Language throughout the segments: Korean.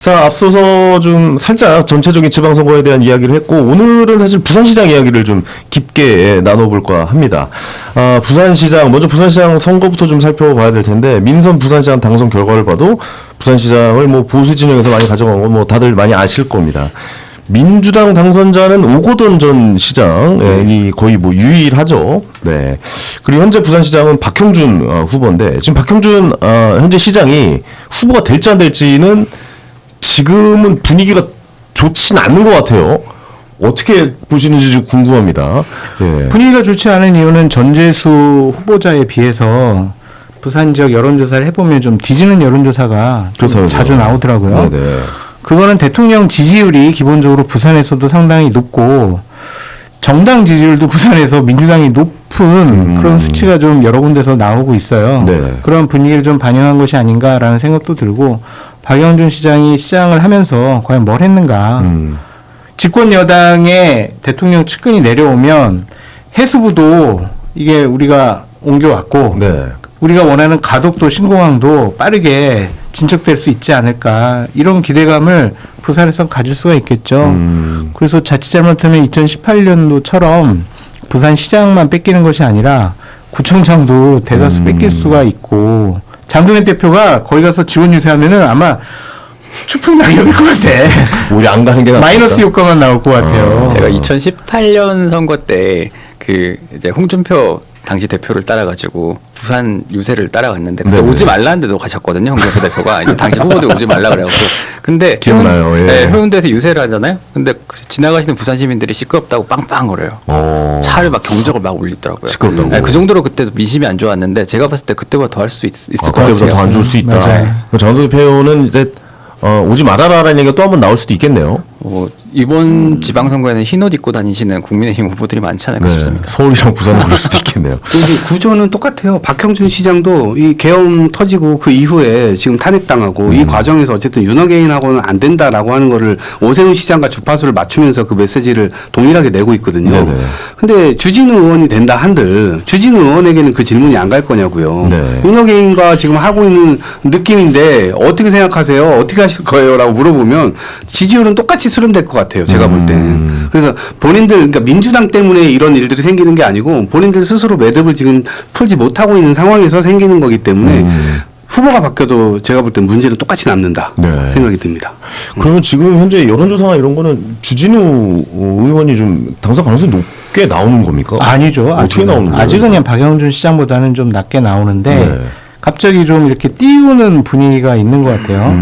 자, 앞서서 좀 살짝 전체적인 지방선거에 대한 이야기를 했고, 오늘은 사실 부산시장 이야기를 좀 깊게 나눠볼까 합니다. 부산시장, 먼저 부산시장 선거부터 좀 살펴봐야 될 텐데, 민선 부산시장 당선 결과를 봐도 부산시장을 뭐 보수 진영에서 많이 가져간 거 뭐 다들 많이 아실 겁니다. 민주당 당선자는 오거돈 전 시장이 거의 뭐 유일하죠. 네. 그리고 현재 부산시장은 박형준 후보인데, 지금 박형준 현재 시장이 후보가 될지 안 될지는 지금은 분위기가 좋진 않는 것 같아요. 어떻게 보시는지 좀 궁금합니다. 예. 분위기가 좋지 않은 이유는 전재수 후보자에 비해서 부산 지역 여론조사를 해보면 좀 뒤지는 여론조사가 좀 자주 나오더라고요. 네네. 그거는 대통령 지지율이 기본적으로 부산에서도 상당히 높고 정당 지지율도 부산에서 민주당이 높은 그런 수치가 좀 여러 군데서 나오고 있어요. 네. 그런 분위기를 좀 반영한 것이 아닌가라는 생각도 들고, 박영준 시장이 시장을 하면서 과연 뭘 했는가. 집권 여당의 대통령 측근이 내려오면 해수부도 이게 우리가 옮겨왔고, 네. 우리가 원하는 가덕도 신공항도 빠르게 진척될 수 있지 않을까, 이런 기대감을 부산에선 가질 수가 있겠죠. 그래서 자칫 잘못하면 2018년도처럼 부산시장만 뺏기는 것이 아니라 구청장도 대다수 뺏길 수가 있고, 장동현 대표가 거기 가서 지원 유세하면은 아마 추풍 낙엽일 것 같아. 우리 안 가는 게 마이너스 효과만 나올 것 같아요. 제가 2018년 선거 때 그 이제 홍준표 당시 대표를 따라가지고 부산 유세를 따라갔는데 그때 네네. 오지 말라는데도 가셨거든요. 홍준표 대표가 이제 당시 후보들 오지 말라 그래갖고 근데 기억나요. 예. 네, 해운대에서 유세를 하잖아요. 근데 지나가시는 부산 시민들이 시끄럽다고 빵빵 거려요. 차를 막 경적을 막 울리더라고요. 시끄럽다고. 네, 그 정도로 그때도 민심이 안 좋았는데 제가 봤을 때 그때보다 더 할 수도 있을 것 같아요. 그때보다 더 안 줄 수 있다. 맞아요. 장동현 대표는 이제 오지 말아라라는 얘기가 또 한 번 나올 수도 있겠네요. 이번 지방선거에는 흰옷 입고 다니시는 국민의힘 후보들이 많지 않을까 싶습니다. 서울이랑 부산은 그럴 수도 있겠네요. 여기 구조는 똑같아요. 박형준 시장도 이 계엄 터지고 그 이후에 지금 탄핵당하고 이 과정에서 어쨌든 윤호개인하고는 안 된다라고 하는 거를 오세훈 시장과 주파수를 맞추면서 그 메시지를 동일하게 내고 있거든요. 네네. 근데 주진우 의원이 된다 한들 주진우 의원에게는 그 질문이 안 갈 거냐고요. 네. 윤호개인과 지금 하고 있는 느낌인데 어떻게 생각하세요? 어떻게 하실 거예요? 라고 물어보면 지지율은 똑같이 수렴될 것 같아요. 제가 볼 때는. 그래서 본인들, 그러니까 민주당 때문에 이런 일들이 생기는 게 아니고 본인들 스스로 매듭을 지금 풀지 못하고 있는 상황에서 생기는 거기 때문에 후보가 바뀌어도 제가 볼 때 문제는 똑같이 남는다 네. 생각이 듭니다. 그러면 지금 현재 여론조사나 이런 거는 주진우 의원이 좀 당선 가능성이 높게 나오는 겁니까? 아니죠. 어떻게 나오는 거예요? 아직은 그냥 박영준 시장보다는 좀 낮게 나오는데 네. 갑자기 좀 이렇게 띄우는 분위기가 있는 것 같아요.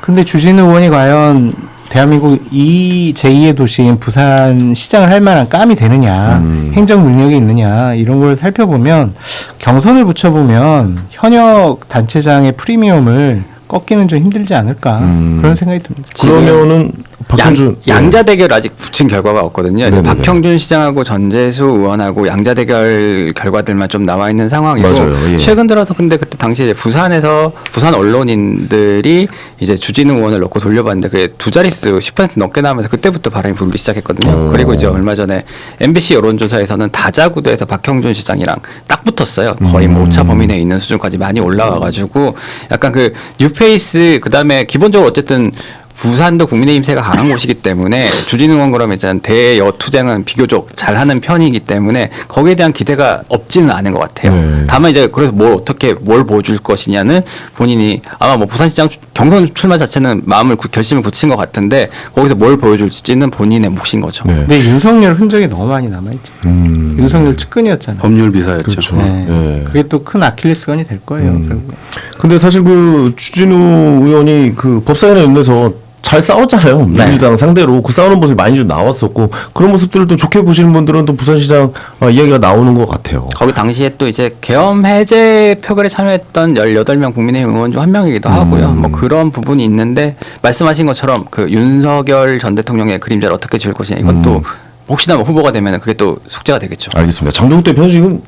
근데 주진우 의원이 과연 대한민국 제2의 도시인 부산 시장을 할 만한 깜이 되느냐, 행정 능력이 있느냐, 이런 걸 살펴보면 경선을 붙여보면 현역 단체장의 프리미엄을 꺾기는 좀 힘들지 않을까, 그런 생각이 듭니다. 그러면은 박형준 양자 대결 아직 붙인 결과가 없거든요. 네네네. 박형준 시장하고 전재수 의원하고 양자 대결 결과들만 좀 나와 있는 상황이고 맞아요. 예. 최근 들어서 근데 그때 당시에 부산에서 부산 언론인들이 이제 주진우 의원을 넣고 돌려봤는데 그게 두 자릿수 10% 넘게 나오면서 그때부터 바람이 불기 시작했거든요. 그리고 이제 얼마 전에 MBC 여론조사에서는 다자구도에서 박형준 시장이랑 딱 붙었어요. 거의 뭐 오차 범위 내에 있는 수준까지 많이 올라와가지고 약간 그 뉴페이스 그다음에 기본적으로 어쨌든 부산도 국민의힘 세가 강한 곳이기 때문에 주진우 의원 그러면 일단 대여투쟁은 비교적 잘하는 편이기 때문에 거기에 대한 기대가 없지는 않은 것 같아요. 네. 다만 이제 그래서 뭘 보여줄 것이냐는 본인이 아마 뭐 부산시장 경선 출마 자체는 결심을 굳힌 것 같은데 거기서 뭘 보여줄지는 본인의 몫인 거죠. 네. 근데 윤석열 흔적이 너무 많이 남아있죠. 윤석열 측근이었잖아요. 법률 비서였죠. 그렇죠. 네. 예. 그게 또 큰 아킬레스건이 될 거예요. 결국에. 근데 사실 그 주진우 의원이 그 법사위원회 연내서 잘 싸웠잖아요. 민주당 상대로 그 싸우는 모습이 많이 좀 나왔었고 그런 모습들을 또 좋게 보시는 분들은 또 부산시장 이야기가 나오는 것 같아요. 거기 당시에 또 이제 계엄 해제 표결에 참여했던 18명 국민의힘 의원 중 한 명이기도 하고요. 뭐 그런 부분이 있는데 말씀하신 것처럼 그 윤석열 전 대통령의 그림자를 어떻게 지을 것이냐 이것도 혹시나 뭐 후보가 되면 그게 또 숙제가 되겠죠. 알겠습니다. 장동욱 대표는 지금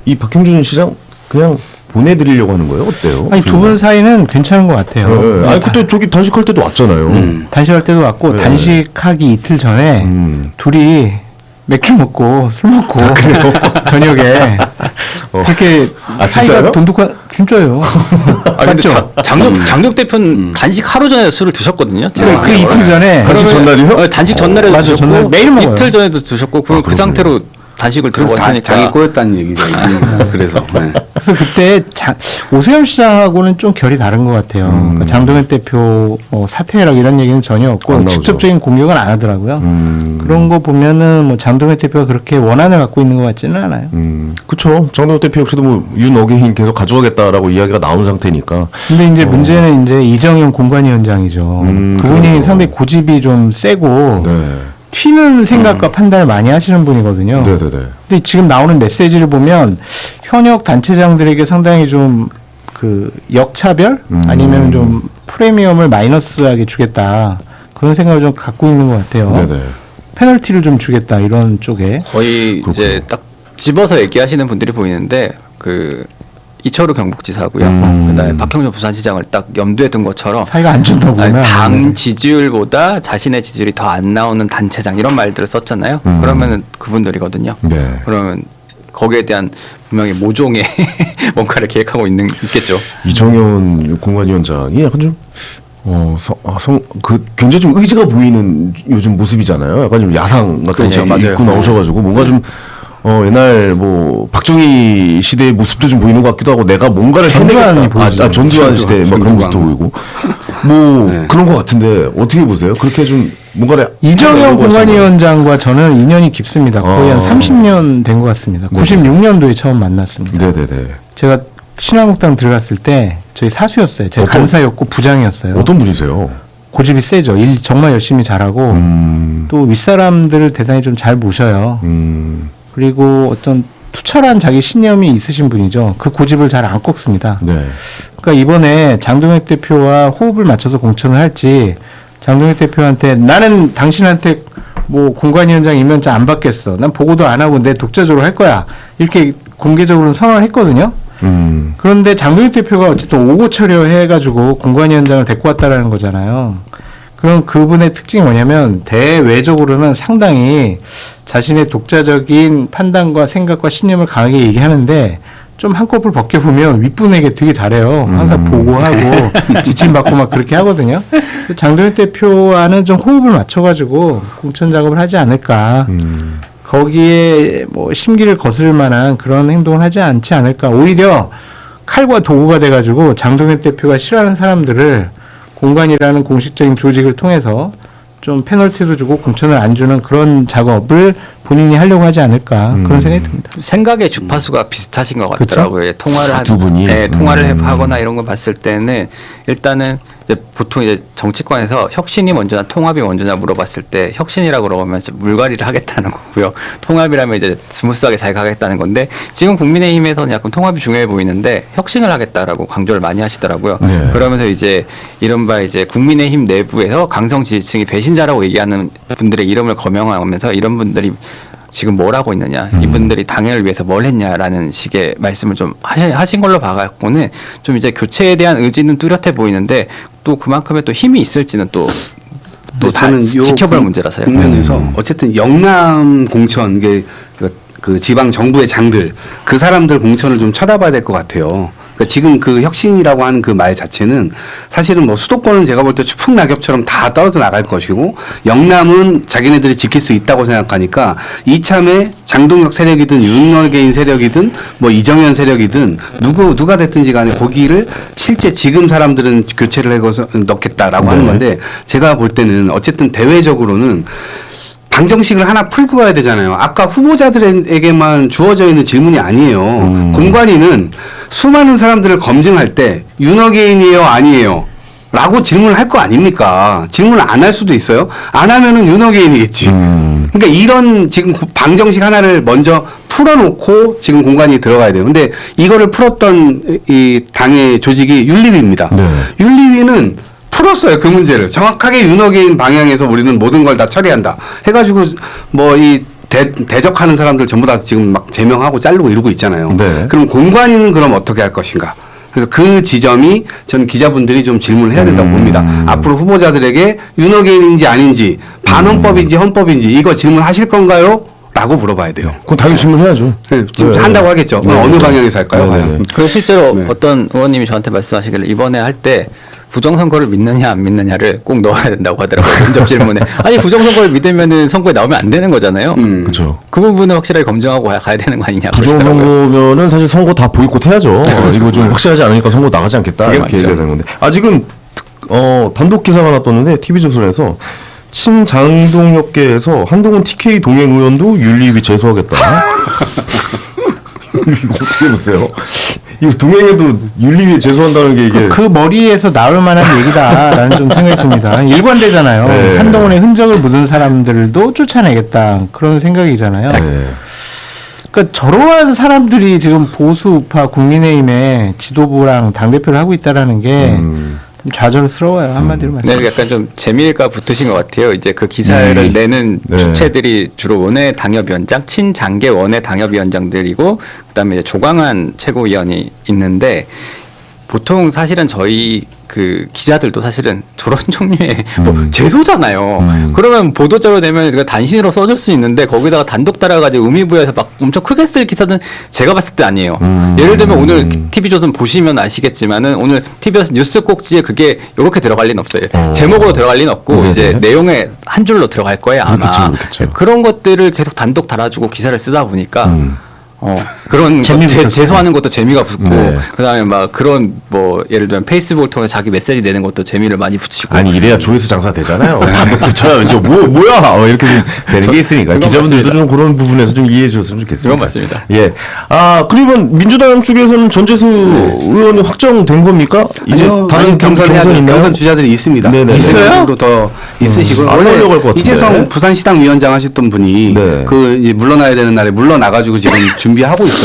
이 박형준 시장 그냥 보내드리려고 하는 거예요? 어때요? 아니 두 분 사이는 괜찮은 것 같아요. 네. 아니 그때 저기 단식할 때도 왔잖아요. 단식할 때도 왔고 네. 단식하기 이틀 전에 둘이 맥주 먹고 술 먹고 저녁에 그렇게 아, 사이가 진짜요? 돈독한 진짜예요. 아 근데 맞죠? 장독 대표는 단식 하루 전에 술을 드셨거든요. 제가 그 이틀 전에 단식 전날이요? 단식 전날에도 맞아, 드셨고 전날 매일 먹어요. 이틀 전에도 드셨고 그 상태로 단식을 그래서 들어왔으니까 장이 꼬였다는 얘기죠. 그래서 네. 그래서 그때 오세훈 시장하고는 좀 결이 다른 것 같아요. 그러니까 장동현 대표 사퇴해라 이런 얘기는 전혀 안 없고 나오죠. 직접적인 공격은 안 하더라고요. 그런 거 보면은 뭐 장동현 대표가 그렇게 원한을 갖고 있는 것 같지는 않아요. 그렇죠. 장동현 대표 역시도 뭐 윤어게인 계속 가져가겠다라고 이야기가 나온 상태니까. 근데 이제 문제는 이제 이정현 공관위원장이죠. 그분이 그래요. 상당히 고집이 좀 세고 네. 튀는 생각과 판단을 많이 하시는 분이거든요. 네네네. 근데 지금 나오는 메시지를 보면 현역 단체장들에게 상당히 좀 그 역차별 아니면 좀 프리미엄을 마이너스하게 주겠다 그런 생각을 좀 갖고 있는 것 같아요. 네네. 페널티를 좀 주겠다 이런 쪽에. 거의 이제 딱 집어서 얘기하시는 분들이 보이는데 그 이철우 경북지사고요. 그다음에 박형준 부산시장을 딱 염두에 둔 것처럼 사이가 안 좋다고 아니, 보면 당 지지율보다 자신의 지지율이 더 안 나오는 단체장 이런 말들을 썼잖아요. 그러면은 그분들이거든요. 네. 그러면 거기에 대한 분명히 모종의 뭔가를 계획하고 있겠죠. 이정현 공관위원장이 약간 좀 굉장히 좀 의지가 보이는 요즘 모습이잖아요. 약간 좀 야상 같은 그렇죠. 거 맞아요. 입고 나오셔가지고 뭔가 좀 옛날 뭐 박정희 시대의 모습도 좀 보이는 것 같기도 하고 내가 뭔가를 전두환이 해내겠다. 보이죠. 전두환 시대 막 그런 전두환. 모습도 보이고 뭐 네. 그런 것 같은데 어떻게 보세요? 그렇게 좀 뭔가를 이정현 하려고 하시는 공관위원장과 저는 인연이 깊습니다. 거의 한 30년 된 것 같습니다. 96년도에 처음 만났습니다. 네네네. 제가 신한국당 들어갔을 때 저희 사수였어요. 제가 어떤- 간사였고 부장이었어요. 어떤 분이세요? 고집이 세죠. 일 정말 열심히 잘하고 또 윗사람들을 대단히 좀 잘 모셔요. 그리고 어떤 투철한 자기 신념이 있으신 분이죠. 그 고집을 잘 안 꺾습니다. 네. 그러니까 이번에 장동혁 대표와 호흡을 맞춰서 공천을 할지 장동혁 대표한테 나는 당신한테 뭐 공관위원장 임명장 안 받겠어. 난 보고도 안 하고 내 독자적으로 할 거야. 이렇게 공개적으로 선언을 했거든요. 그런데 장동혁 대표가 어쨌든 오고처려 해가지고 공관위원장을 데리고 왔다라는 거잖아요. 그럼 그분의 특징이 뭐냐면 대외적으로는 상당히 자신의 독자적인 판단과 생각과 신념을 강하게 얘기하는데 좀 한꺼풀 벗겨보면 윗분에게 되게 잘해요. 항상 보고하고 지침받고 막 그렇게 하거든요. 장동혁 대표와는 좀 호흡을 맞춰가지고 공천 작업을 하지 않을까. 거기에 뭐 심기를 거슬 만한 그런 행동을 하지 않지 않을까. 오히려 칼과 도구가 돼가지고 장동혁 대표가 싫어하는 사람들을 공관이라는 공식적인 조직을 통해서 좀 페널티도 주고 공천을 안 주는 그런 작업을 본인이 하려고 하지 않을까 그런 생각이 듭니다. 생각의 주파수가 비슷하신 것 그렇죠? 같더라고요. 통화를 두 분이? 통화를 하거나 이런 거 봤을 때는 일단은 이제 보통 이제 정치권에서 혁신이 먼저나 통합이 먼저냐 물어봤을 때 혁신이라고 그러면 이제 물갈이를 하겠다는 거고요. 통합이라면 이제 스무스하게 잘 가겠다는 건데 지금 국민의힘에서는 약간 통합이 중요해 보이는데 혁신을 하겠다라고 강조를 많이 하시더라고요. 네. 그러면서 이제 이른바 이제 국민의힘 내부에서 강성 지지층이 배신자라고 얘기하는 분들의 이름을 거명하면서 이런 분들이 지금 뭘 하고 있느냐, 이분들이 당을 위해서 뭘 했냐라는 식의 말씀을 좀 하신 걸로 봐갖고는 좀 이제 교체에 대한 의지는 뚜렷해 보이는데 또 그만큼의 또 힘이 있을지는 또 다 지켜볼 문제라서요. 국면에서 어쨌든 영남 공천 이게 그 지방 정부의 장들 그 사람들 공천을 좀 쳐다봐야 될 것 같아요. 그러니까 지금 그 혁신이라고 하는 그 말 자체는 사실은 뭐 수도권은 제가 볼 때 추풍 낙엽처럼 다 떨어져 나갈 것이고 영남은 자기네들이 지킬 수 있다고 생각하니까 이참에 장동혁 세력이든 윤어게인 세력이든 뭐 이정현 세력이든 누가 됐든지 간에 거기를 실제 지금 사람들은 교체를 해서 넣겠다라고 하는 건데 제가 볼 때는 어쨌든 대외적으로는 방정식을 하나 풀고 가야 되잖아요. 아까 후보자들에게만 주어져 있는 질문이 아니에요. 공관위는 수많은 사람들을 검증할 때 윤어게인이에요, 아니에요? 라고 질문을 할 거 아닙니까? 질문을 안 할 수도 있어요. 안 하면은 윤어게인이겠지. 그러니까 이런 지금 방정식 하나를 먼저 풀어놓고 지금 공관위에 들어가야 돼요. 근데 이거를 풀었던 이 당의 조직이 윤리위입니다. 네. 윤리위는 풀었어요. 그 문제를. 정확하게 윤어게인 방향에서 우리는 모든 걸 다 처리한다. 해가지고 뭐 이 대적하는 사람들 전부 다 지금 막 제명하고 자르고 이러고 있잖아요. 네. 그럼 공관위는 그럼 어떻게 할 것인가? 그래서 그 지점이 전 기자분들이 좀 질문을 해야 된다고 봅니다. 앞으로 후보자들에게 윤어게인인지 아닌지 반헌법인지 헌법인지 이거 질문하실 건가요? 라고 물어봐야 돼요. 그건 당연히 질문해야죠. 네, 지금 네, 한다고 네. 하겠죠. 네, 어느 네. 방향에서 할까요? 네, 네, 과연? 네. 그리고 실제로 네. 어떤 의원님이 저한테 말씀하시길래 이번에 할 때 부정선거를 믿느냐 안 믿느냐를 꼭 넣어야 된다고 하더라고요. 면접 질문에. 아니 부정선거를 믿으면은 선거에 나오면 안 되는 거잖아요. 그렇죠. 그 부분을 확실하게 검증하고 가야 되는 거 아니냐 그러시더라고요. 부정선거면은 사실 선거 다 보이콧 해야죠. 이거 좀 확실하지 않으니까 선거 나가지 않겠다 그게 이렇게 맞죠. 얘기가 되는 건데 아직은 단독 기사가 하나 떴는데 TV조선에서 친장동협계에서 한동훈 TK 동행 의원도 윤리위 제소하겠다. 이거 어떻게 보세요? 이거 동행에도 윤리위에 제소한다는 게 이게 그 머리에서 나올 만한 얘기다라는 좀 생각이 듭니다. 일관되잖아요. 네. 한동훈의 흔적을 묻은 사람들도 쫓아내겠다 그런 생각이잖아요. 네. 그러니까 저러한 사람들이 지금 보수 우파 국민의힘의 지도부랑 당 대표를 하고 있다라는 게 좀 좌절스러워요. 한마디로 네, 말씀. 약간 좀 재미가 붙으신 것 같아요. 이제 그 기사를 내는 네. 주체들이 주로 원외 당협위원장, 친장계 원외 당협위원장들이고 그다음에 이제 조광한 최고위원이 있는데 보통 사실은 저희 그 기자들도 사실은 저런 종류의 뭐 제소잖아요. 그러면 보도자료 내면 그러니까 단신으로 써줄 수 있는데 거기다가 단독 달아가지고 의미부여해서 막 엄청 크게 쓸 기사는 제가 봤을 때 아니에요. 예를 들면 오늘 TV조선 보시면 아시겠지만은 오늘 TV조선 뉴스 꼭지에 그게 이렇게 들어갈 리는 없어요. 제목으로 들어갈 리는 없고 네네. 이제 내용에 한 줄로 들어갈 거예요 아마. 그렇겠죠, 그렇겠죠. 그런 것들을 계속 단독 달아주고 기사를 쓰다 보니까 그런 재미 붙었어요. 제소하는 것도 재미가 붙고 네. 그다음에 막 그런 뭐 예를 들면 페이스북을 통해 자기 메시지 내는 것도 재미를 많이 붙이고 아니 이래야 조회수 장사 되잖아요. 단독 붙여야 이제 뭐야 이렇게 좀 되는 게 있으니까 그건 기자분들도 맞습니다. 좀 그런 부분에서 좀 이해해 주셨으면 좋겠습니다. 그건 맞습니다. 예. 그리고 민주당 쪽에서는 전재수 의원이 확정된 겁니까? 이제 아니요, 다른 경선 있나요? 경선 주자들이 있습니다. 네네. 있어요? 더 있으시고 안 원래 올려갈 것 같은데. 이재성 부산시당 위원장 하셨던 분이 네. 그 이제 물러나야 되는 날에 물러나가지고 지금 준비하고 있어요.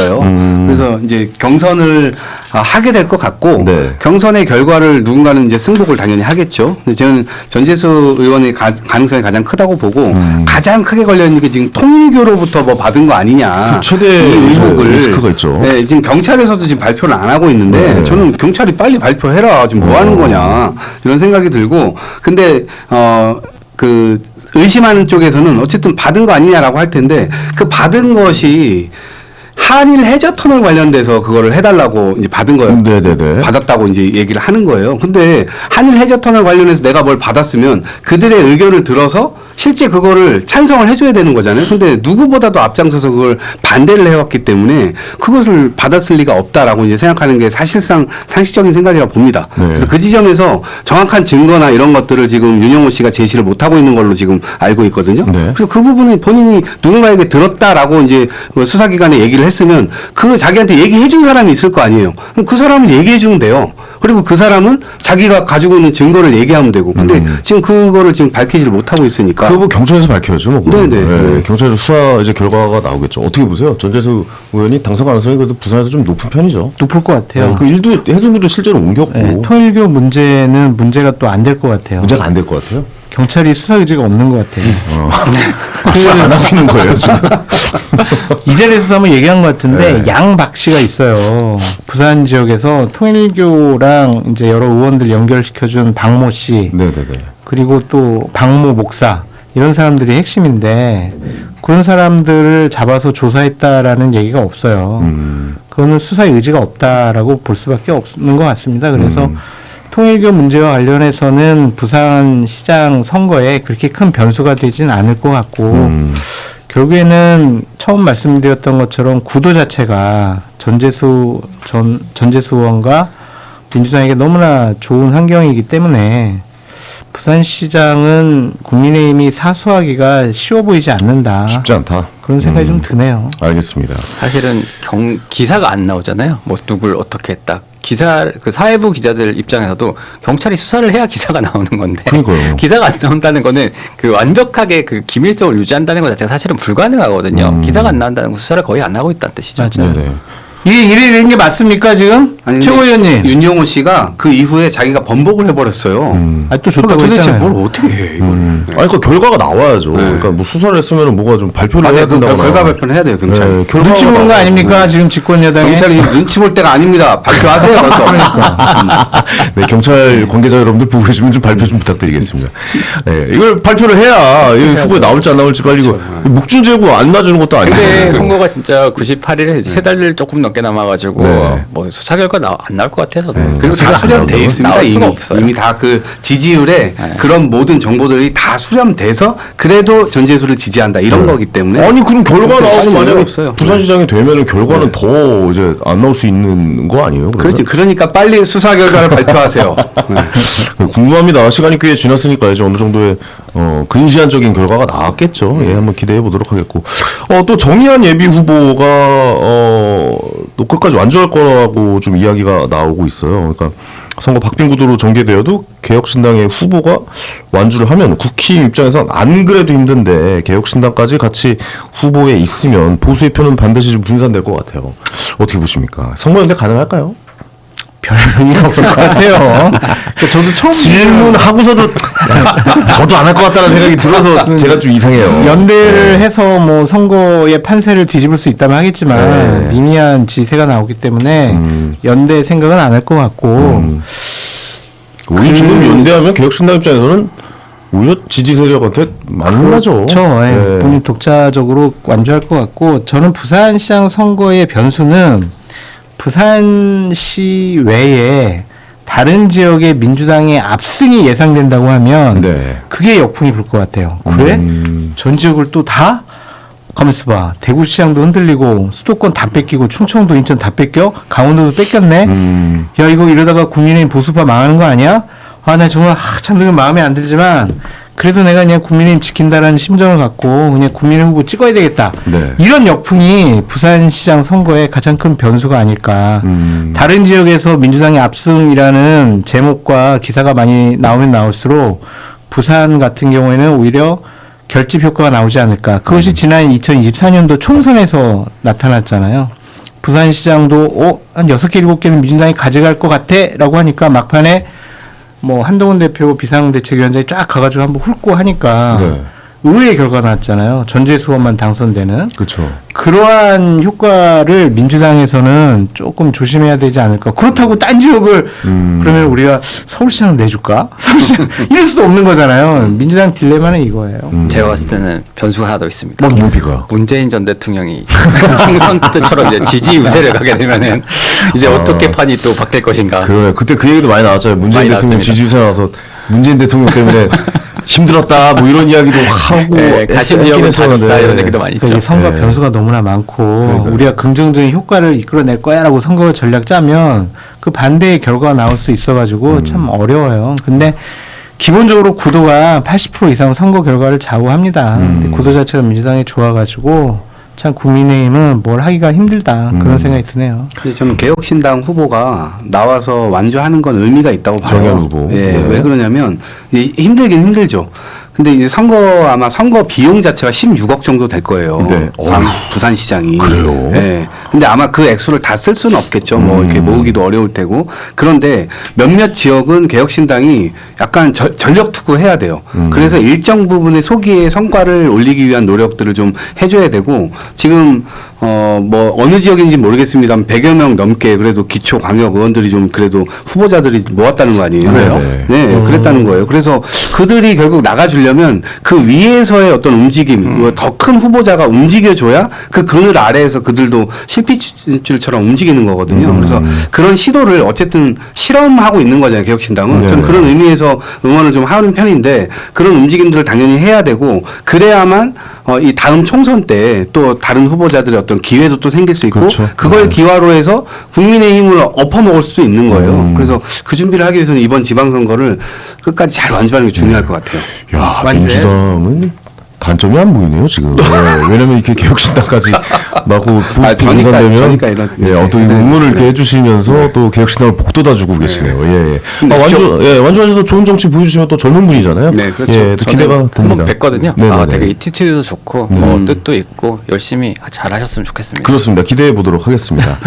그래서 이제 경선을 하게 될 것 같고 네. 경선의 결과를 누군가는 이제 승복을 당연히 하겠죠. 근데 저는 전재수 의원의 가능성이 가장 크다고 보고 가장 크게 걸려 있는 게 지금 통일교로부터 뭐 받은 거 아니냐. 그 최대 이 의혹을 리스크가 있죠. 네, 지금 경찰에서도 지금 발표를 안 하고 있는데 네. 저는 경찰이 빨리 발표해라. 지금 뭐 하는 거냐. 이런 생각이 들고 근데 그 의심하는 쪽에서는 어쨌든 받은 거 아니냐라고 할 텐데 그 받은 것이 한일 해저 터널 관련돼서 그거를 해달라고 이제 받은 거예요. 네네네. 받았다고 이제 얘기를 하는 거예요. 근데 한일 해저 터널 관련해서 내가 뭘 받았으면 그들의 의견을 들어서 실제 그거를 찬성을 해줘야 되는 거잖아요. 근데 누구보다도 앞장서서 그걸 반대를 해왔기 때문에 그것을 받았을 리가 없다라고 이제 생각하는 게 사실상 상식적인 생각이라고 봅니다. 네. 그래서 그 지점에서 정확한 증거나 이런 것들을 지금 윤영호 씨가 제시를 못하고 있는 걸로 지금 알고 있거든요. 네. 그래서 그 부분은 본인이 누군가에게 들었다라고 이제 수사기관에 얘기를 했으면 그 자기한테 얘기해 준 사람이 있을 거 아니에요. 그럼 그 사람은 얘기해 주면 돼요. 그리고 그 사람은 자기가 가지고 있는 증거를 얘기하면 되고. 근데 지금 그거를 지금 밝히지를 못하고 있으니까. 그거 경찰에서 밝혀야죠. 뭐 그건. 네네. 네, 경찰에서 수사 이제 결과가 나오겠죠. 어떻게 보세요? 전재수 의원이 당선 가능성이 그래도 부산에서 좀 높은 편이죠. 높을 것 같아요. 네, 그 일도 해수부도 실제로 옮겼고 네, 통일교 문제는 문제가 또 안 될 것 같아요. 문제가 안 될 것 같아요. 경찰이 수사 의지가 없는 것 같아요. 수사 안 하시는 거예요 지금. 이 자리에서 한번 얘기한 것 같은데 네. 양박 씨가 있어요. 부산 지역에서 통일교랑 이제 여러 의원들 연결시켜준 박모 씨 네네네. 그리고 또 박모 목사 이런 사람들이 핵심인데 그런 사람들을 잡아서 조사했다라는 얘기가 없어요. 그거는 수사의 의지가 없다라고 볼 수밖에 없는 것 같습니다. 그래서 통일교 문제와 관련해서는 부산시장 선거에 그렇게 큰 변수가 되진 않을 것 같고 결국에는 처음 말씀드렸던 것처럼 구도 자체가 전재수 의원과 민주당에게 너무나 좋은 환경이기 때문에 부산시장은 국민의힘이 사수하기가 쉬워 보이지 않는다. 쉽지 않다. 그런 생각이 좀 드네요. 알겠습니다. 사실은 기사가 안 나오잖아요. 뭐 누굴 어떻게 했다. 그 사회부 기자들 입장에서도 경찰이 수사를 해야 기사가 나오는 건데 그러니까요. 기사가 안 나온다는 거는 그 완벽하게 그 기밀성을 유지한다는 것 자체가 사실은 불가능하거든요. 기사가 안 나온다는 건 수사를 거의 안 하고 있다는 뜻이죠. 맞아요. 네네. 이게 이런 게 맞습니까 지금? 아니, 근데 최고위원님. 윤영호 씨가 그 이후에 자기가 번복을 해버렸어요. 또 좋다고 그러니까 도대체 했잖아요. 뭘 어떻게 해 이거를. 네. 아니 그 결과가 나와야죠. 네. 그러니까 뭐 수사를 했으면 뭐가 좀 발표를 해야 맞아요. 그 된다거나. 결과 발표는 해야 돼요 경찰. 네, 결과가 눈치 보는 거 나와요. 아닙니까 지금 집권 여당이? 경찰이 지금 눈치 볼 때가 아닙니다. 발표하세요. 그래서. 네, 경찰 관계자 여러분들 보고 계시면 좀 발표 좀 부탁드리겠습니다. 네, 이걸 발표를 해야 이 후보에 나올지 안 나올지 빨리 이거 묵준재고 안 놔주는 것도 아니고. 근데 선거가 진짜 98일 세 달 조금 넘게 남아가지고 네. 뭐 수사 결과 안 나올 것 같아서 그리고 다 수렴돼 있습니다. 나올 수가 이미. 없어요. 이미 다 그 지지율에 네. 그런 모든 정보들이 다 수렴돼서 그래도 전재수를 지지한다 이런 거기 때문에. 아니 그럼 결과 나오고 따질 만약에 이유가 없어요. 부산시장이 되면은 결과는 네. 더 이제 안 나올 수 있는 거 아니에요? 그러면? 그렇지. 그러니까 빨리 수사 결과를 발표하세요. 네. 궁금합니다. 시간이 꽤 지났으니까 이제 어느 정도의 근시안적인 결과가 나왔겠죠. 예, 한번 기대해 보도록 하겠고. 또 정의한 예비 후보가 또 끝까지 완주할 거라고 좀 이야기가 나오고 있어요. 그러니까 선거 박빙 구도로 전개되어도 개혁신당의 후보가 완주를 하면 국힘 입장에선 안 그래도 힘든데 개혁신당까지 같이 후보에 있으면 보수의 표는 반드시 좀 분산될 것 같아요. 어떻게 보십니까? 선거연대 가능할까요? 별 의미가 없을 것 같아요. 그러니까 저도 처음 질문하고서도 저도 안 할 것 같다는 생각이 들어서 제가 좀 이상해요. 연대를 해서 뭐 선거의 판세를 뒤집을 수 있다면 하겠지만 네. 미미한 지세가 나오기 때문에 연대 생각은 안 할 것 같고 우리 지금 연대하면 개혁신당 입장에서는 오히려 지지 세력한테 만나죠. 그렇죠. 예. 네. 본인 독자적으로 완주할 것 같고 저는 부산시장 선거의 변수는 부산시 외에 다른 지역의 민주당의 압승이 예상된다고 하면 네. 그게 역풍이 불 것 같아요. 그래? 전 지역을 또 다? 가만있어 봐. 대구시장도 흔들리고 수도권 다 뺏기고 충청도 인천 다 뺏겨? 강원도도 뺏겼네? 야 이거 이러다가 국민의힘 보수파 망하는 거 아니야? 아 나 정말 참 마음에 안 들지만 그래도 내가 그냥 국민의힘 지킨다라는 심정을 갖고 그냥 국민의힘 후보 찍어야 되겠다. 네. 이런 역풍이 부산시장 선거의 가장 큰 변수가 아닐까. 다른 지역에서 민주당의 압승이라는 제목과 기사가 많이 나오면 나올수록 부산 같은 경우에는 오히려 결집 효과가 나오지 않을까. 그것이 지난 2024년도 총선에서 나타났잖아요. 부산시장도 한 6개, 7개는 민주당이 가져갈 것 같아 라고 하니까 막판에 뭐 한동훈 대표 비상대책위원장이 쫙 가가지고 한번 훑고 하니까 네. 의외의 결과가 나왔잖아요. 전재수원만 당선되는. 그렇죠. 그러한 효과를 민주당에서는 조금 조심해야 되지 않을까. 그렇다고 딴 지역을 그러면 우리가 서울시장을 내줄까? 서울시장 이럴 수도 없는 거잖아요. 민주당 딜레마는 이거예요. 제가 봤을 때는 변수가 하나 더 있습니다. 뭐 비가. 문재인 전 대통령이 총선 때처럼 이제 지지 유세를 가게 되면은 이제 어떻게 판이 또 바뀔 것인가. 그래 그때 그 얘기도 많이 나왔잖아요. 문재인 많이 대통령 나왔습니다. 지지율 나와서 문재인 대통령 때문에 힘들었다 뭐 이런 이야기도 하고 네, 가신 지역은 가졌다 이런 얘기도 많이 있죠. 그러니까 이 선거 네. 변수가 너무나 많고 우리가 긍정적인 효과를 이끌어낼 거야라고 선거 전략 짜면 그 반대의 결과가 나올 수 있어가지고 참 어려워요. 근데 기본적으로 구도가 80% 이상 선거 결과를 좌우합니다. 근데 구도 자체가 민주당이 좋아가지고 참 국민의힘은 뭘 하기가 힘들다 그런 생각이 드네요. 근데 저는 개혁신당 후보가 나와서 완주하는 건 의미가 있다고 봐요. 정의한 후보. 예, 네. 왜 그러냐면 이제 힘들긴 힘들죠. 근데 이제 아마 선거 비용 자체가 16억 정도 될 거예요. 네. 부산시장이. 그래요? 예. 근데 아마 그 액수를 다 쓸 수는 없겠죠. 뭐 이렇게 모으기도 어려울 테고. 그런데 몇몇 지역은 개혁신당이 약간 전력 투구해야 돼요. 그래서 일정 부분의 소기의 성과를 올리기 위한 노력들을 좀 해줘야 되고 지금 뭐 어느 지역인지 모르겠습니다만 100여 명 넘게 그래도 기초 광역 의원들이 좀 그래도 후보자들이 모았다는 거 아니에요. 그래요? 네, 그랬다는 거예요. 그래서 그들이 결국 나가주려면 그 위에서의 어떤 움직임, 더 큰 후보자가 움직여줘야 그 그늘 아래에서 그들도 실핏줄처럼 움직이는 거거든요. 그래서 그런 시도를 어쨌든 실험하고 있는 거잖아요. 개혁신당은. 네. 저는 그런 의미에서 응원을 좀 하는 편인데 그런 움직임들을 당연히 해야 되고 그래야만 이 다음 총선 때 또 다른 후보자들의 어떤 기회도 또 생길 수 있고 그렇죠. 그걸 기화로 해서 국민의힘을 엎어먹을 수 있는 거예요. 그래서 그 준비를 하기 위해서는 이번 지방선거를 끝까지 잘 완주하는 게 중요할 것 같아요. 야 완주해. 민주당은 단점이 안 보이네요 지금. 네, 왜냐면 이렇게 개혁신당까지 나고 보수팀 저니까 당선되면 이런. 예, 어떤 응원을 이렇게 해주시면서 또 개혁신당을 복돋아주고 계시네요. 예, 예. 완주하셔서 좋은 정치 보여주시면 또 젊은 분이잖아요. 네, 그렇죠. 예, 또 기대가 한번 됩니다. 뵀거든요. 네네네. 아, 되게 이티튜드도 좋고 뭐 뜻도 있고 열심히 잘하셨으면 좋겠습니다. 그렇습니다. 기대해 보도록 하겠습니다.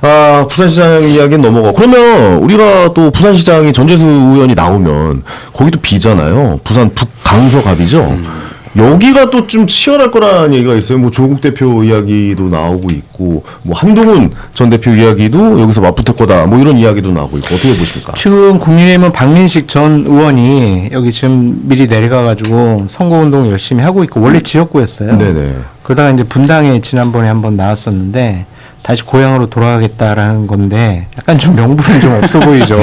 아, 부산시장 이야기는 넘어가. 그러면 우리가 또 부산시장이 전재수 의원이 나오면 거기도 비잖아요. 부산 북강서갑이죠. 여기가 또 좀 치열할 거라는 얘기가 있어요. 뭐 조국 대표 이야기도 나오고 있고, 뭐 한동훈 전 대표 이야기도 여기서 맞붙을 거다. 뭐 이런 이야기도 나오고 있고 어떻게 보십니까? 지금 국민의힘은 박민식 전 의원이 여기 지금 미리 내려가가지고 선거운동 열심히 하고 있고 원래 지역구였어요. 네네. 그러다가 이제 분당에 지난번에 한번 나왔었는데 다시 고향으로 돌아가겠다라는 건데 약간 좀 명분이 좀 없어 보이죠.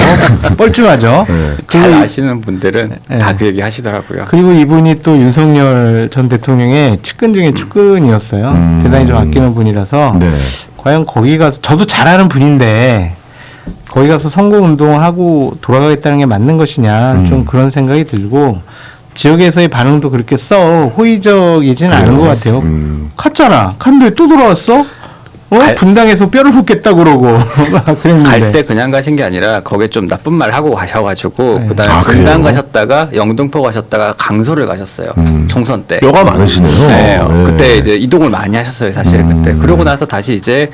뻘쭘하죠. 네. 잘 그리고 아시는 분들은 네. 다 그 얘기 하시더라고요. 그리고 이분이 또 윤석열 전 대통령의 측근 중에 측근이었어요. 대단히 좀 아끼는 분이라서 네. 과연 거기 가서 저도 잘 아는 분인데 거기 가서 선거운동하고 돌아가겠다는 게 맞는 것이냐 좀 그런 생각이 들고 지역에서의 반응도 그렇게 호의적이지는 않은 것 같아요. 갔잖아. 갔는데 또 돌아왔어? 분당에서 뼈를 묻겠다 그러고 그랬는데 갈 때 그냥 가신 게 아니라 거기에 좀 나쁜 말 하고 가셔가지고 네. 그다음에 아, 분당 그래요? 가셨다가 영등포 가셨다가 강서를 가셨어요. 총선 때. 뼈가 많으시네요. 네, 네. 그때 이제 이동을 많이 하셨어요, 사실 그때. 그러고 나서 다시 이제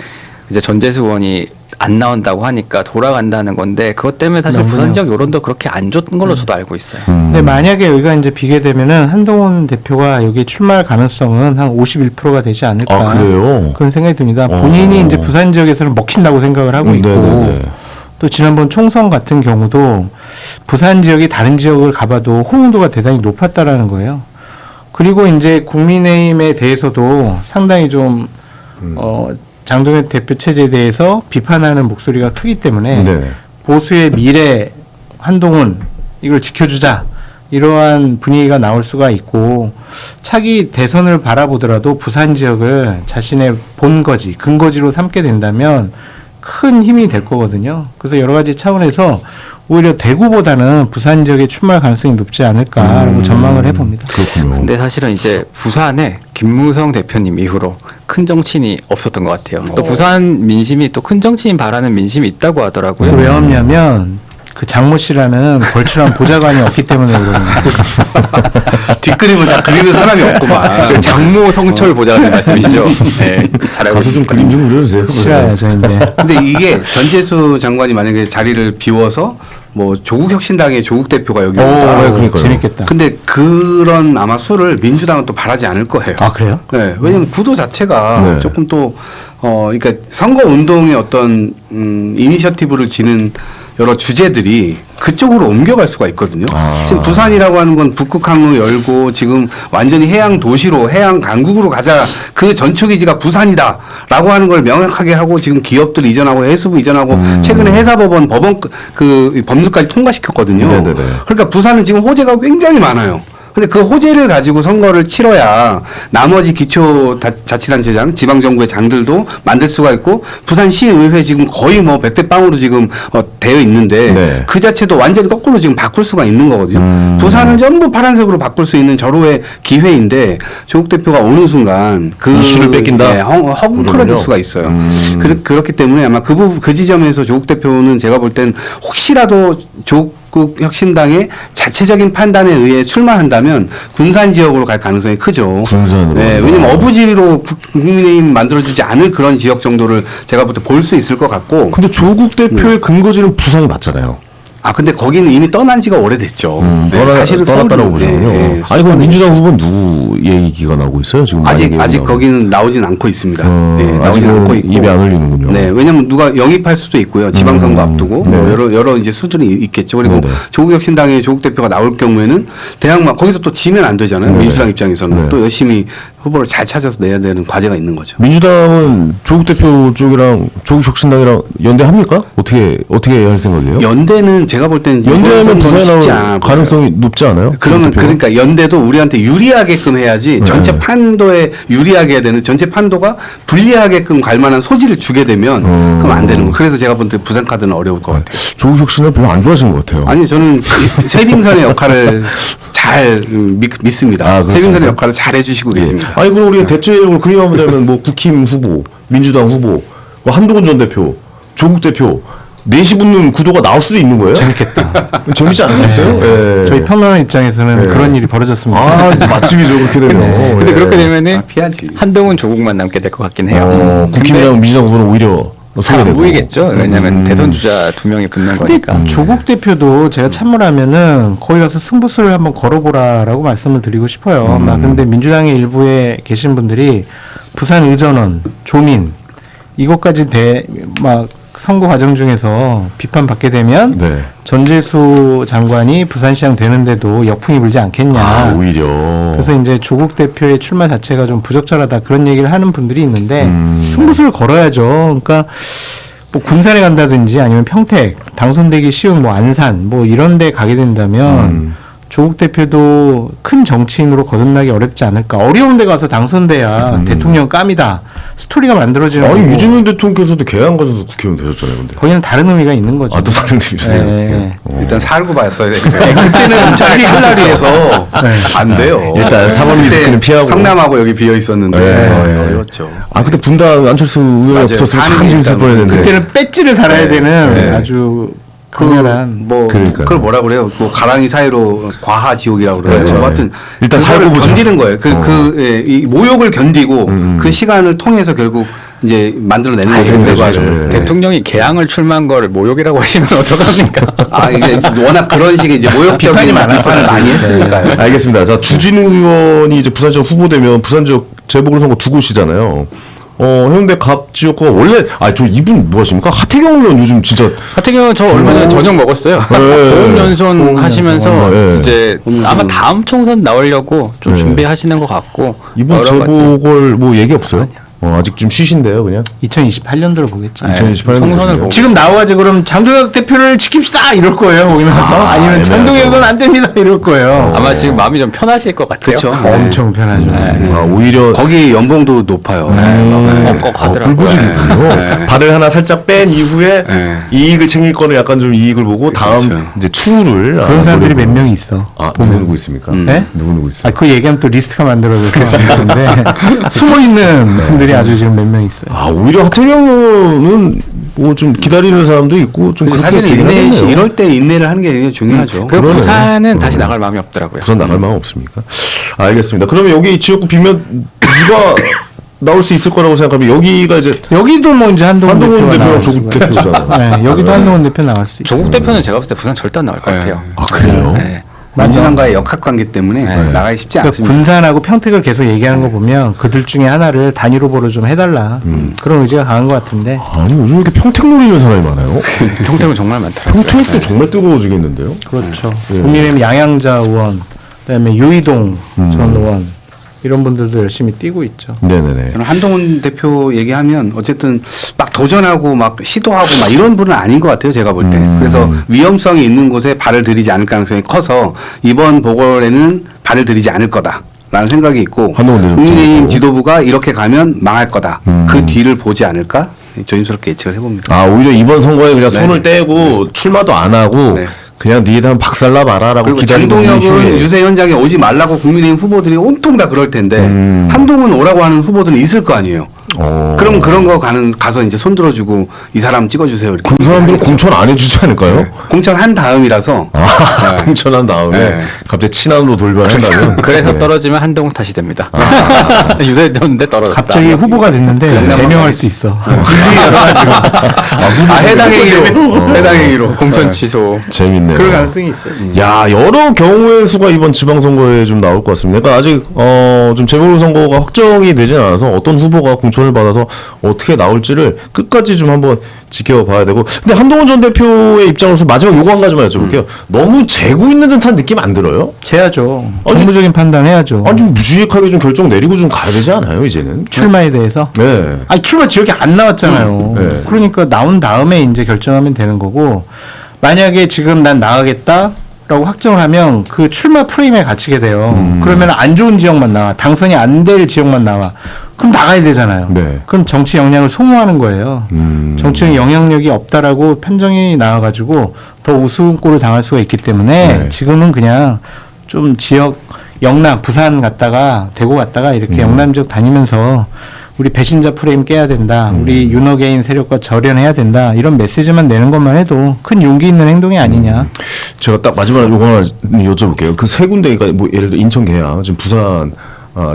전재수 의원이 안 나온다고 하니까 돌아간다는 건데 그것 때문에 사실 명분이 부산 지역 없어. 여론도 그렇게 안 좋은 걸로 저도 알고 있어요. 근데 만약에 여기가 이제 비게 되면은 한동훈 대표가 여기 출마할 가능성은 한 51%가 되지 않을까. 아, 그래요? 그런 생각이 듭니다. 본인이 이제 부산 지역에서는 먹힌다고 생각을 하고 있고 네네네. 또 지난번 총선 같은 경우도 부산 지역이 다른 지역을 가봐도 호응도가 대단히 높았다라는 거예요. 그리고 이제 국민의힘에 대해서도 상당히 좀 장동현 대표 체제에 대해서 비판하는 목소리가 크기 때문에 네. 보수의 미래 한동훈 이걸 지켜주자 이러한 분위기가 나올 수가 있고 차기 대선을 바라보더라도 부산 지역을 자신의 본거지 근거지로 삼게 된다면 큰 힘이 될 거거든요. 그래서 여러 가지 차원에서 오히려 대구보다는 부산 지역에 출마할 가능성이 높지 않을까라고 전망을 해봅니다. 그렇군요. 근데 사실은 이제 부산에 김무성 대표님 이후로 큰 정치인이 없었던 것 같아요. 또 부산 민심이 또 큰 정치인 바라는 민심이 있다고 하더라고요. 왜 없냐면 그 장모 씨라는 걸출한 보좌관이 없기 때문에 그러는 뒷그림을 다 그리는 사람이 없구만. 그 장모 성철 보좌관님 말씀이시죠? 네, 잘 알고 가서 좀 있습니다. 그림 좀 그려주세요. 싫어야죠 이제. 근데 이게 전재수 장관이 만약에 자리를 비워서 뭐 조국 혁신당의 조국 대표가 여기 온다. 네, 그러니까요. 재밌겠다. 근데 그런 아마 수를 민주당은 또 바라지 않을 거예요. 아 그래요? 네, 왜냐면 구도 자체가 네. 조금 또 그러니까 선거 운동의 어떤 이니셔티브를 지는 여러 주제들이 그쪽으로 옮겨갈 수가 있거든요. 아. 지금 부산이라고 하는 건 북극 항로 열고 지금 완전히 해양 도시로 해양 강국으로 가자. 그 전초 기지가 부산이다라고 하는 걸 명확하게 하고 지금 기업들 이전하고 해수부 이전하고 최근에 해사법원 그 법률까지 통과시켰거든요. 네네네. 그러니까 부산은 지금 호재가 굉장히 많아요. 근데 그 호재를 가지고 선거를 치러야 나머지 기초자치단체장, 지방정부의 장들도 만들 수가 있고 부산시의회 지금 거의 뭐 100대 빵으로 지금 되어 있는데 네. 그 자체도 완전히 거꾸로 지금 바꿀 수가 있는 거거든요. 부산은 전부 파란색으로 바꿀 수 있는 절호의 기회인데 조국 대표가 오는 순간 그 이슈를 뺏긴다? 네, 헝클어질 그러군요. 수가 있어요. 그렇기 때문에 아마 그 지점에서 조국 대표는 제가 볼 땐 혹시라도 조국 혁신당의 자체적인 판단에 의해 출마한다면 군산 지역으로 갈 가능성이 크죠. 군산으로 네, 간다. 왜냐면 어부지로 국민의힘 만들어주지 않을 그런 지역 정도를 제가 볼 때 볼 수 있을 것 같고. 근데 조국 대표의 근거지는 부산이 맞잖아요. 아 근데 거기는 이미 떠난 지가 오래됐죠. 네, 사실은 떠났다고 서울은, 보시군요. 네, 네, 아니 그럼 수도권에 민주당 있어요. 후보는 누구 얘기가 나오고 있어요? 지금 아직 만약에 나오면. 거기는 나오진 않고 있습니다. 네, 나오진 아직은 않고 있고 입에 안 흘리는군요. 네, 왜냐면 누가 영입할 수도 있고요. 지방선거 앞두고 네. 뭐 여러 이제 수준이 있겠죠. 그리고 네네. 조국 혁신당의 조국 대표가 나올 경우에는 대항마 거기서 또 지면 안 되잖아요. 네네. 민주당 입장에서는 네. 또 열심히 후보를 잘 찾아서 내야 되는 과제가 있는 거죠. 민주당은 조국 대표 쪽이랑 조국 혁신당이랑 연대합니까? 어떻게 할 생각이에요? 연대는 제가 볼 때는 이번 연대하면 선거는 부산에 쉽지 나올 않아 보여요. 가능성이 높지 않아요? 그러면 조국 대표가? 그러니까 연대도 우리한테 유리하게끔 해야지 전체 네. 판도에 유리하게 해야 되는 전체 판도가 불리하게끔 갈 만한 소지를 주게 되면 그럼 안 되는 거예요. 그래서 제가 볼 때 부산 카드는 어려울 것 같아요. 조국 혁신을 별로 안 좋아하시는 것 같아요. 아니 저는 세빙선의 역할을 잘 잘 믿습니다. 아, 그렇습니까? 세균선의 역할을 잘 해주시고 계십니다. 아니 그럼 우리가 대체적으로 그림만 보자면 뭐 국힘 후보, 민주당 후보, 뭐 한동훈 전 대표, 조국 대표 넷이 붙는 구도가 나올 수도 있는 거예요? 재밌겠다. 재밌지 않겠어요? 예. 저희 평론가 입장에서는 네. 그런 일이 벌어졌습니다. 아 맛집이죠 그렇게 되면. 근데 예. 그렇게 되면은 피하지. 한동훈 조국만 남게 될 것 같긴 해요. 국힘이랑 민주당 후보는 오히려 잘 안 소외되고. 보이겠죠. 왜냐하면 대선 주자 2명이 붙는 근데 거니까. 조국 대표도 제가 참모라면은 거기 가서 승부수를 한번 걸어보라라고 말씀을 드리고 싶어요. 막 근데 민주당의 일부에 계신 분들이 부산 의전원, 조민 이것까지 막 선거 과정 중에서 비판받게 되면 네. 전재수 장관이 부산시장 되는데도 역풍이 불지 않겠냐. 아 오히려. 그래서 이제 조국 대표의 출마 자체가 좀 부적절하다 그런 얘기를 하는 분들이 있는데 승부수를 걸어야죠. 그러니까 뭐 군산에 간다든지 아니면 평택 당선되기 쉬운 뭐 안산 뭐 이런 데 가게 된다면 조국 대표도 큰 정치인으로 거듭나기 어렵지 않을까. 어려운 데 가서 당선돼야 대통령 깜이다. 스토리가 만들어지는 아니 거고. 유승민 대통령께서도 개항 가셔서 국회의원 되셨잖아요, 근데. 거기는 다른 의미가 있는 거죠. 아 또 다른 일이세요? 네. 일단 살고 봤어야 되는데 그때는 자기 클라리에서 안 돼요. 일단 사법 리스크는 피하고. 성남하고 여기 비어 있었는데 어려웠죠. 아 그때 분당 안철수 의원이 맞아요. 붙었으면 참 사는 재밌을 일단 뻔했는데. 그때는 배지를 달아야 되는 네. 아주 강렬한 그러니까요. 그걸 뭐라 그래요? 뭐 가랑이 사이로 과하 지옥이라고 그래요. 네. 하여튼 일단 그거를 살고 보자. 견디는 거예요. 이 모욕을 견디고 그 시간을 통해서 결국 이제 만들어내는 거죠. 되는 거죠. 결과를. 네. 대통령이 개항을 출마한 거를 모욕이라고 하시면 어떡합니까? 아 이게 워낙 그런 식의 이제 모욕적인 비판을 많이 했으니까요. 알겠습니다. 자 주진우 의원이 이제 부산 지역 후보되면 부산 지역 재보궐선거 두 곳이잖아요. 해운대 갑 지역구가 원래 저 이분 뭐 하십니까? 하태경 의원 요즘 진짜 하태경은 저 얼마 전에 저녁 먹었어요. 보험연수원 하시면서 네. 이제 아마 다음 총선 나오려고 좀 네. 준비하시는 것 같고 이분 여러 가지. 재보궐 뭐 얘기 없어요? 아직 좀 쉬신데요, 그냥. 2028년도로 보겠죠. 네, 2028년 총선을 보시네요. 보고 지금 나와가지고 그럼 장동혁 대표를 지킵시다 이럴 거예요. 거기 나서 아니면 애매하죠. 장동혁은 안 됩니다 이럴 거예요. 아마 지금 마음이 좀 편하실 것 같아요. 그렇죠. 엄청 편하죠. 오히려 거기 연봉도 높아요. 꼭 하더라고요. 불구직이군요. 발을 하나 살짝 뺀 이후에 네. 이익을 챙길 거는 약간 좀 이익을 보고 다음 그렇죠. 이제 추후를 그런 사람들이 몇 명 있어. 누구 있습니까? 네? 누구 있어요? 그 얘기하면 또 리스트가 만들어져서 그런데 숨어 있는 분들이 아주 지금 몇 명 있어요. 오히려 하태경은 뭐 좀 기다리는 사람도 있고 좀 그렇게 사실 되긴 인내 하네요. 이럴 때 인내를 하는 게 굉장히 중요하죠. 그리고 그러네. 부산은 다시 나갈 마음이 없더라고요. 부산 나갈 마음 없습니까? 알겠습니다. 그러면 여기 지역구 비면 누가 나올 수 있을 거라고 생각하면 여기가 이제 여기도 뭐 이제 한동훈 한동훈 대표가 대표랑 나올 조국 수가 있죠. 대표잖아요. 네, 여기도 한동훈 대표 나올 수 있죠. 조국 대표는 제가 봤을 때 부산 절대 안 나올 것 같아요. 아 그래요? 네. 민주당과의 역학관계 때문에 나가기 쉽지 그러니까 않습니다. 군산하고 평택을 계속 얘기하는 거 보면 그들 중에 하나를 단일 후보로 좀 해달라 그런 의지가 강한 것 같은데 아니 요즘 이렇게 평택 노리는 사람이 많아요. 평택은 정말 많더라고요. 평택도 정말 뜨거워지겠는데요? 그렇죠. 국민의힘 양양자 의원, 그다음에 유이동 전 의원 이런 분들도 열심히 뛰고 있죠. 네네네. 저는 한동훈 대표 얘기하면 어쨌든 막 도전하고 막 시도하고 막 이런 분은 아닌 것 같아요. 제가 볼 때. 그래서 위험성이 있는 곳에 발을 들이지 않을 가능성이 커서 이번 보궐에는 발을 들이지 않을 거다라는 생각이 있고 한동훈 대표 국민의힘 지도부가 이렇게 가면 망할 거다. 그 뒤를 보지 않을까 조심스럽게 예측을 해봅니다. 오히려 이번 선거에 그냥 네. 손을 떼고 출마도 안 하고 네. 그냥 니들 한번 박살나 봐라라고 그리고 기다리는 장동혁은 이후에 유세 현장에 오지 말라고 국민의힘 후보들이 온통 다 그럴 텐데 한동훈 오라고 하는 후보들은 있을 거 아니에요. 그럼 그런 거 가서 이제 손 들어주고 이 사람 찍어주세요. 이렇게. 그 사람들은 공천 안 해주지 않을까요? 네. 공천한 다음이라서 공천한 다음에 네. 갑자기 친한으로 돌변한다면 그래서 떨어지면 한동훈 탓이 됩니다. 유세였는데 떨어졌다. 갑자기 후보가 됐는데 제명할 수 있어. 해당 행위로 해당 행위로 공천 취소. 재밌네요. 그럴 가능성이 있어요. 야 여러 경우의 수가 이번 지방선거에 좀 나올 것 같습니다. 그러니까 아직 좀 재보궐선거가 확정이 되진 않아서 어떤 후보가 공천을 받아서 어떻게 나올지를 끝까지 좀 한번 지켜봐야 되고. 근데 한동훈 전 대표의 입장으로서 마지막 요거 한 가지만 여쭤볼게요. 너무 재고 있는 듯한 느낌 안 들어요? 해야죠. 정무적인 판단해야죠. 아니 좀 무지익하게 좀 결정 내리고 좀 가야 되지 않아요 이제는? 출마에 대해서. 네. 아니 출마 지역이 안 나왔잖아요. 네. 그러니까 나온 다음에 이제 결정하면 되는 거고 만약에 지금 난 나가겠다라고 확정을 하면 그 출마 프레임에 갇히게 돼요. 그러면 안 좋은 지역만 나와. 당선이 안 될 지역만 나와. 그럼 나가야 되잖아요. 네. 그럼 정치 영향을 소모하는 거예요. 정치적 영향력이 없다라고 판정이 나와가지고 더 우스운 꼴을 당할 수가 있기 때문에 네. 지금은 그냥 좀 지역 영남 부산 갔다가 대구 갔다가 이렇게 영남 지역 다니면서 우리 배신자 프레임 깨야 된다. 우리 윤호개인 세력과 절연해야 된다. 이런 메시지만 내는 것만 해도 큰 용기 있는 행동이 아니냐. 제가 딱 마지막으로 요거 하나 여쭤볼게요. 그 세 군데가 뭐 예를 들어 인천 계양, 지금 부산,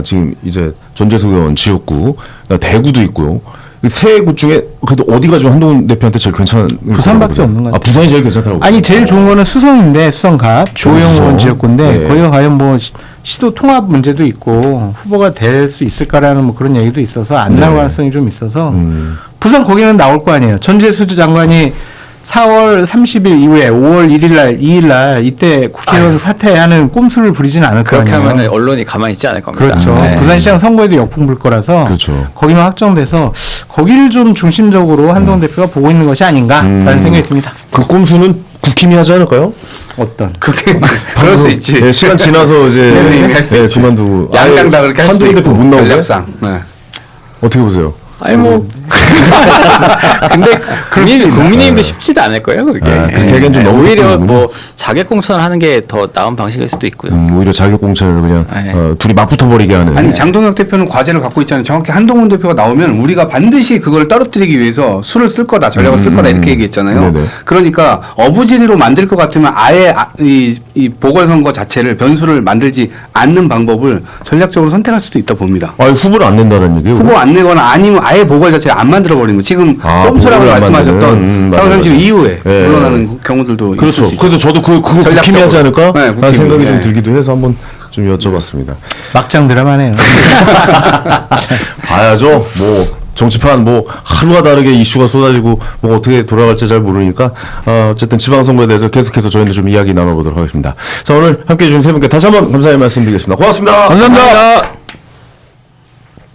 지금 이제 전재수 의원 지역구, 대구도 있고요. 세 곳 중에 그래도 어디가 좀 한동훈 대표한테 제일 괜찮은? 부산밖에 없는 것 같아요. 부산이 제일 괜찮다고. 아니 제일 좋은 거는 수성인데 수성갑 조영 수성. 의원 지역구인데 네. 거기가 과연 뭐 시도 통합 문제도 있고 후보가 될 수 있을까라는 뭐 그런 얘기도 있어서 안 나올 가능성이 좀 있어서 부산 거기는 나올 거 아니에요. 전재수 장관이 4월 30일 이후에 5월 1일 날, 2일 날 이때 국회의원 사퇴하는 꼼수를 부리지는 않을 거 그렇게 아니에요. 하면 언론이 가만히 있지 않을 겁니다. 그렇죠. 네. 부산시장 선거에도 역풍 불 거라서 그렇죠. 거기만 확정돼서 거기를 좀 중심적으로 한동훈 대표가 보고 있는 것이 아닌가라는 생각이 듭니다. 그 꼼수는 국힘이 하지 않을까요? 어떤? 그게 그럴 수 있지. 네, 시간 지나서 이제 네, 할수 있지. 그만두고 양당 다 그렇게 할 수도 한동훈 대표 있고 못 나오게? 전략상. 네. 어떻게 보세요? 아니 뭐 근데 국민의힘도 쉽지도 않을 거예요 그게. 그렇게 하기엔 좀 너무 오히려 섣부르군요. 뭐 자객 공천을 하는 게 더 나은 방식일 수도 있고요. 오히려 자격 공천을 그냥 네. 둘이 맞붙어 버리게 하는. 아니 장동혁 대표는 과제를 갖고 있잖아요. 정확히 한동훈 대표가 나오면 우리가 반드시 그걸 떨어뜨리기 위해서 수를 쓸 거다, 전략을 쓸 거다 이렇게 얘기했잖아요. 네네. 그러니까 어부지리로 만들 것 같으면 아예 이 보궐선거 자체를 변수를 만들지 않는 방법을 전략적으로 선택할 수도 있다 봅니다. 아니 후보를 안 낸다는 얘기예요? 후보 안 내거나 아니면 아예 보궐 자체를 안 만들어 버리는 거. 지금 꼼수라고 보궐을 안 말씀하셨던 만드는, 4월 30일 맞아요. 이후에 네. 물러나는 경우들도 그렇죠. 있을 수 있죠. 그래도 저도 그거 국힘이 전략적으로. 하지 않을까? 네, 라는 국힘이. 생각이 좀 네. 들기도 해서 한번 좀 여쭤봤습니다. 막장 드라마네요. 봐야죠. 뭐 정치판 뭐 하루가 다르게 이슈가 쏟아지고 뭐 어떻게 돌아갈지 잘 모르니까 어쨌든 지방선거에 대해서 계속해서 저희는 좀 이야기 나눠보도록 하겠습니다. 자 오늘 함께해 주신 세 분께 다시 한번 감사의 말씀드리겠습니다. 고맙습니다. 감사합니다.